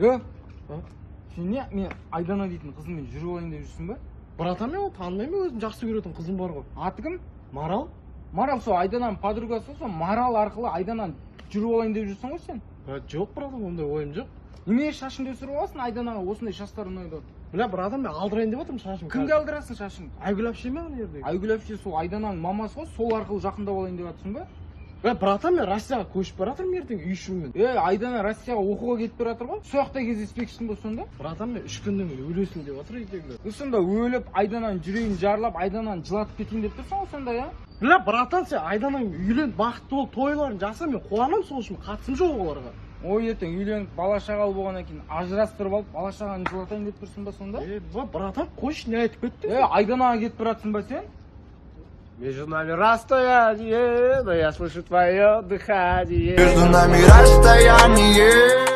Yok. Sen ne? Men Aydana дейтін қызыммен жүріп алайын деп жүрсің ба? Братан, мен оны танымаймын, өзім жақсы көретін қызым бар ғой. Аты кім? Марал? Марал, сол Айдананың подругасы, сол Марал арқылы Айдананы жүріп алайын деп жүрсің ғой сен? Жоқ, братан, ондай ойым жоқ. Немене шашыңды өсіріп аласың, Айданаға осындай шаштар ұнайды? Бля, братан, мен алдырайын деп отырмын шашым. Кімге алдырасың шашыңды? Айгүл әпше ме ана жердегі? Айгүл әпше сол Айдананың мамасы ғой, сол арқылы жақындап алайын деп жатсың ба? Бля, братан, мен Россияға көшіп бара жатырмын ертең үй ішумен. Айдана Россияға оқуға кетіп бара жатыр ғой? Сол жақта кездеспекшісің ба сонда? Братан, мен 3 күннен кейін өлесің деп жатыр үйдегілер. Сонда өліп, Айдананың жүрегін жарлап, Айдананы жылатып кетейін деп тұрсың ғой сонда, я? Бля, братан, сен Айданаң үйленіп бақытты болып тойларын жаса, мен қуанамын, сол үшін қатысым жоқ оларға. Ой, ертең үйленіп, бала шағалы болғаннан кейін ажырастырып алып, бала шағаны жылатайын деп тұрсың ба сонда? Братан, қойшы, не айтып кеттің? Айданаға кетіп бара жатсың ба сен? Между нами расстояние, но я слышу твое дыхание. Между нами расстояние.